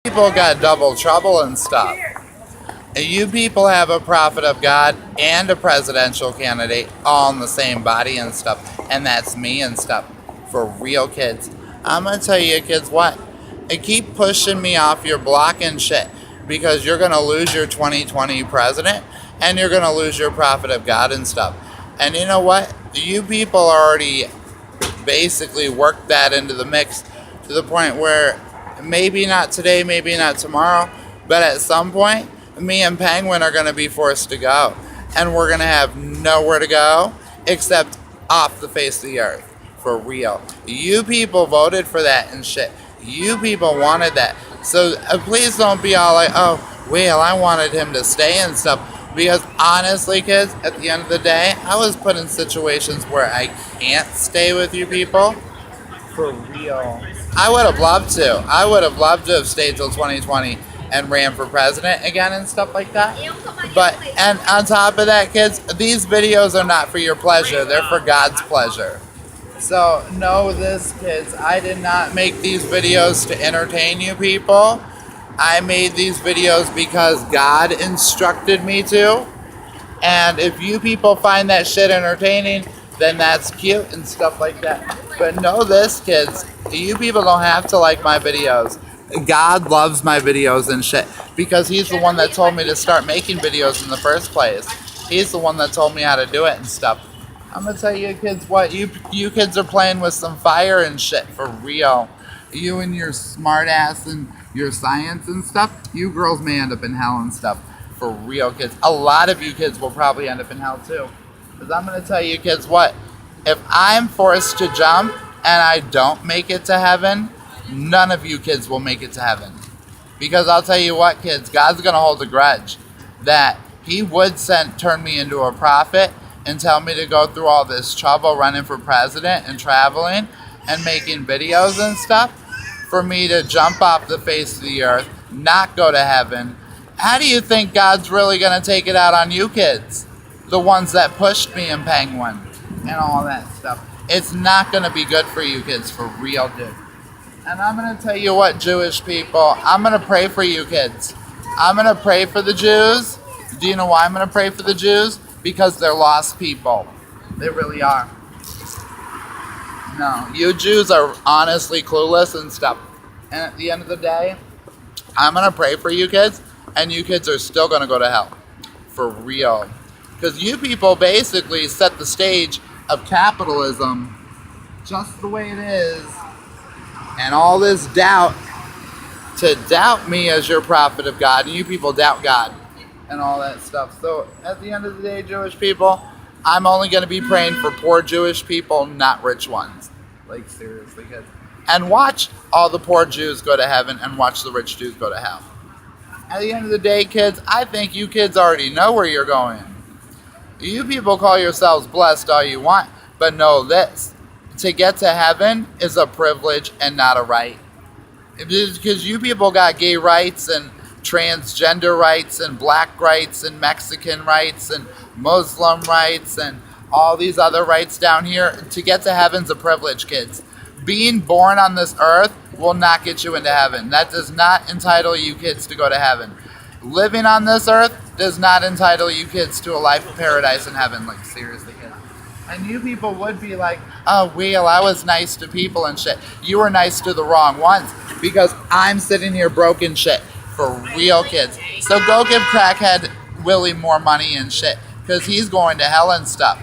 People got double trouble and stuff. You people have a prophet of God and a presidential candidate all in the same body and stuff. And that's me and stuff. For real, kids. I'm going to tell you, kids, what? Keep pushing me off your block and shit. Because you're going to lose your 2020 president. And you're going to lose your prophet of God and stuff. And you know what? You people already basically worked that into the mix to the point where maybe not today, maybe not tomorrow, but at some point, me and Penguin are going to be forced to go. And we're going to have nowhere to go except off the face of the earth. For real. You people voted for that and shit. You people wanted that. So please don't be all like, oh, well, I wanted him to stay and stuff. Because honestly, kids, at the end of the day, I was put in situations where I can't stay with you people. For real. I would have loved to. I would have loved to have stayed till 2020 and ran for president again and stuff like that. But, and on top of that, kids, these videos are not for your pleasure. They're for God's pleasure. So know this, kids. I did not make these videos to entertain you people. I made these videos because God instructed me to. And if you people find that shit entertaining, then that's cute and stuff like that. But know this, kids. You people don't have to like my videos. God loves my videos and shit. Because he's the one that told me to start making videos in the first place. He's the one that told me how to do it and stuff. I'm going to tell you kids what. You kids are playing with some fire and shit. For real. You and your smart ass and your science and stuff. You girls may end up in hell and stuff. For real, kids. A lot of you kids will probably end up in hell too. Because I'm going to tell you kids what. If I'm forced to jump and I don't make it to heaven, none of you kids will make it to heaven. Because I'll tell you what, kids, God's going to hold a grudge that he would turn me into a prophet and tell me to go through all this trouble running for president and traveling and making videos and stuff for me to jump off the face of the earth, not go to heaven. How do you think God's really going to take it out on you kids? The ones that pushed me in Penguin and all that stuff. It's not going to be good for you kids, for real, dude. And I'm going to tell you what, Jewish people, I'm going to pray for you kids. I'm going to pray for the Jews. Do you know why I'm going to pray for the Jews? Because they're lost people. They really are. No, you Jews are honestly clueless and stuff. And at the end of the day, I'm going to pray for you kids, and you kids are still going to go to hell. For real. Because you people basically set the stage of capitalism just the way it is. And all this doubt to doubt me as your prophet of God. And you people doubt God and all that stuff. So at the end of the day, Jewish people, I'm only going to be praying for poor Jewish people, not rich ones. Like, seriously, kids. And watch all the poor Jews go to heaven and watch the rich Jews go to hell. At the end of the day, kids, I think you kids already know where you're going. You people call yourselves blessed all you want, but know this. To get to heaven is a privilege and not a right. Because you people got gay rights and transgender rights and black rights and Mexican rights and Muslim rights and all these other rights down here. To get to heaven's a privilege, kids. Being born on this earth will not get you into heaven. That does not entitle you kids to go to heaven. Living on this earth does not entitle you kids to a life of paradise in heaven. Like, seriously, kids. And you people would be like, oh, well, I was nice to people and shit. You were nice to the wrong ones. Because I'm sitting here broke and shit. For real, kids. So go give crackhead Willie more money and shit. Because he's going to hell and stuff.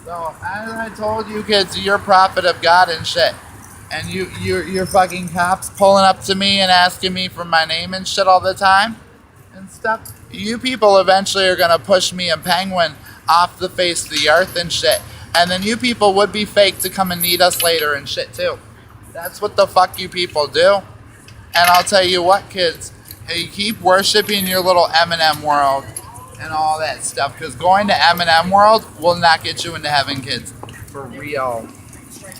So, as I told you kids, you're a prophet of God and shit. And you're fucking cops pulling up to me and asking me for my name and shit all the time. And stuff. You people eventually are going to push me and Penguin off the face of the earth and shit. And then you people would be fake to come and need us later and shit too. That's what the fuck you people do. And I'll tell you what, kids. You keep worshiping your little M&M world and all that stuff. Because going to M&M world will not get you into heaven, kids. For real.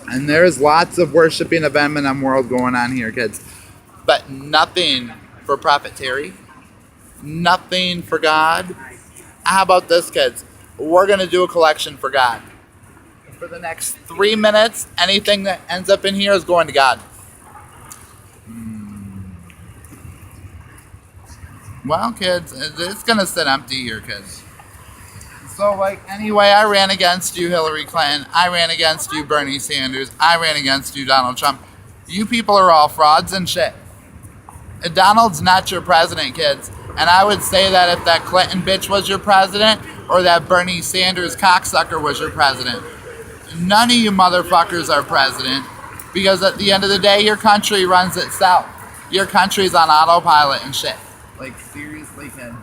And there's lots of worshiping of M&M world going on here, kids. But nothing for Prophet Terry. Nothing for God. How about this, kids? We're going to do a collection for God. For the next 3 minutes, anything that ends up in here is going to God. Well, kids, it's gonna sit empty here, kids. So, like, anyway, I ran against you, Hillary Clinton. I ran against you, Bernie Sanders. I ran against you, Donald Trump. You people are all frauds and shit. Donald's not your president, kids. And I would say that if that Clinton bitch was your president, or that Bernie Sanders cocksucker was your president, none of you motherfuckers are president. Because at the end of the day, your country runs itself. Your country's on autopilot and shit. Like, seriously, kids.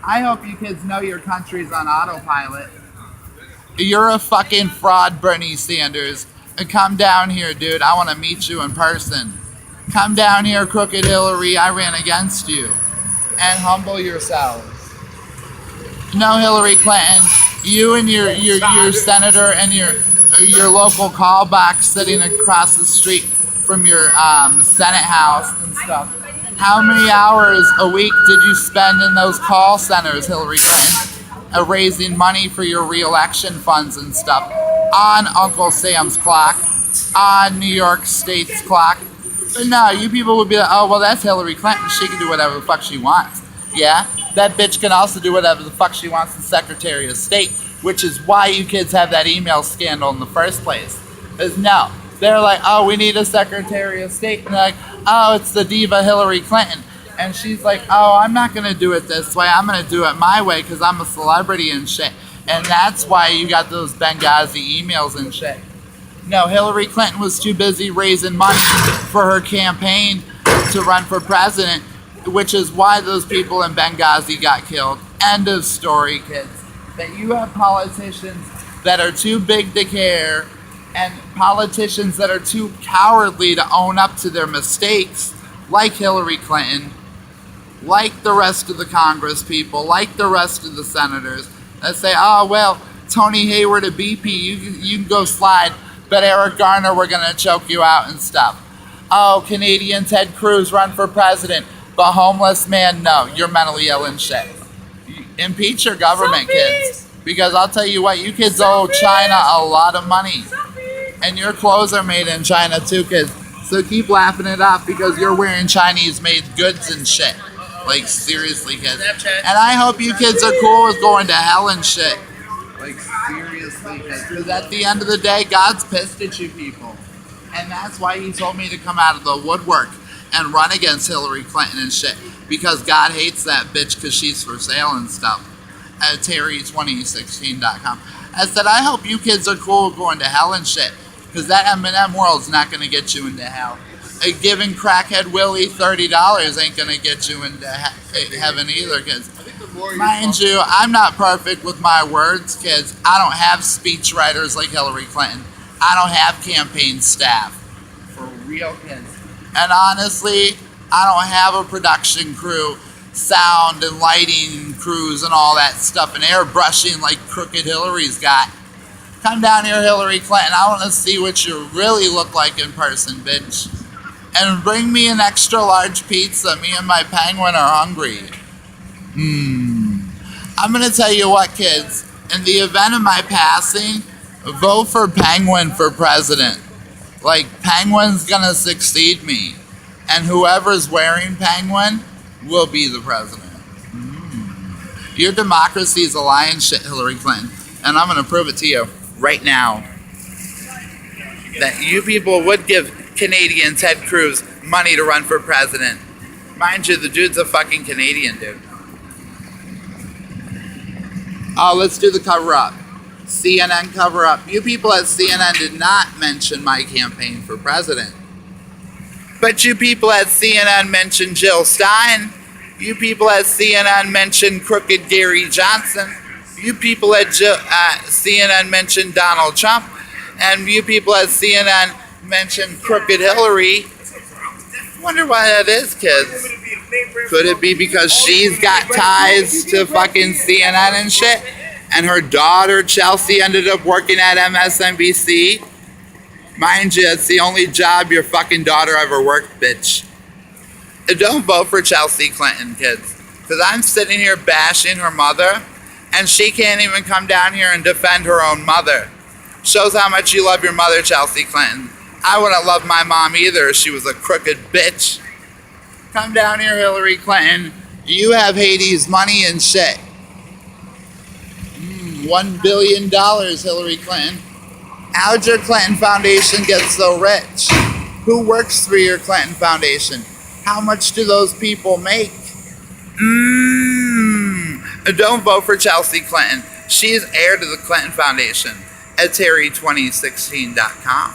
I hope you kids know your country's on autopilot. You're a fucking fraud, Bernie Sanders. And come down here, dude. I want to meet you in person. Come down here, crooked Hillary. I ran against you. And humble yourselves. No, Hillary Clinton. You and your senator and your local call box sitting across the street from your Senate house and stuff. How many hours a week did you spend in those call centers, Hillary Clinton, raising money for your re-election funds and stuff on Uncle Sam's clock, on New York State's clock? But no, you people would be like, oh, well, that's Hillary Clinton. She can do whatever the fuck she wants. Yeah, that bitch can also do whatever the fuck she wants as Secretary of State, which is why you kids have that email scandal in the first place. Is no. They're like, oh, we need a Secretary of State. And they're like, oh, it's the diva Hillary Clinton. And she's like, oh, I'm not going to do it this way. I'm going to do it my way because I'm a celebrity and shit. And that's why you got those Benghazi emails and shit. No, Hillary Clinton was too busy raising money for her campaign to run for president, which is why those people in Benghazi got killed. End of story, kids. That you have politicians that are too big to care and politicians that are too cowardly to own up to their mistakes, like Hillary Clinton, like the rest of the Congress people, like the rest of the senators, that say, oh, well, Tony Hayward at BP, you can go slide, but Eric Garner, we're going to choke you out and stuff. Oh, Canadian Ted Cruz run for president, but homeless man, no, you're mentally ill and shit. Impeach your government, kids. Because I'll tell you what, you kids owe China a lot of money. And your clothes are made in China too, kids. So keep laughing it off because you're wearing Chinese-made goods and shit. Like, seriously, kids. And I hope you kids are cool with going to hell and shit. Like, seriously, kids. Because at the end of the day, God's pissed at you people. And that's why he told me to come out of the woodwork and run against Hillary Clinton and shit. Because God hates that bitch because she's for sale and stuff. At Terry2016.com. I said, I hope you kids are cool with going to hell and shit. Because that M&M world's not going to get you into hell. Giving crackhead Willie $30 ain't going to get you into heaven either, kids. Mind you, I'm not perfect with my words, kids. I don't have speech writers like Hillary Clinton. I don't have campaign staff. For real, kids. And honestly, I don't have a production crew, sound and lighting crews and all that stuff, and airbrushing like crooked Hillary's got. Come down here, Hillary Clinton. I want to see what you really look like in person, bitch. And bring me an extra large pizza. Me and my penguin are hungry. I'm going to tell you what, kids. In the event of my passing, vote for Penguin for president. Like, Penguin's going to succeed me. And whoever's wearing Penguin will be the president. Your democracy is a lying shit, Hillary Clinton. And I'm going to prove it to you right now. That you people would give Canadian Ted Cruz money to run for president. Mind you, the dude's a fucking Canadian dude. Oh, let's do the cover-up. CNN cover-up. You people at CNN did not mention my campaign for president. But you people at CNN mentioned Jill Stein. You people at CNN mentioned crooked Gary Johnson. You people at CNN mentioned Donald Trump. And you people at CNN mentioned crooked Hillary. Wonder why that is, kids. Could it be because she's got ties to fucking CNN and shit? And her daughter, Chelsea, ended up working at MSNBC? Mind you, it's the only job your fucking daughter ever worked, bitch. Don't vote for Chelsea Clinton, kids. Because I'm sitting here bashing her mother, and she can't even come down here and defend her own mother. Shows how much you love your mother, Chelsea Clinton. I wouldn't love my mom either if she was a crooked bitch. Come down here, Hillary Clinton. You have Hades money and shit. $1 billion, Hillary Clinton. How'd your Clinton Foundation get so rich? Who works for your Clinton Foundation? How much do those people make? Don't vote for Chelsea Clinton. She is heir to the Clinton Foundation at Terry2016.com.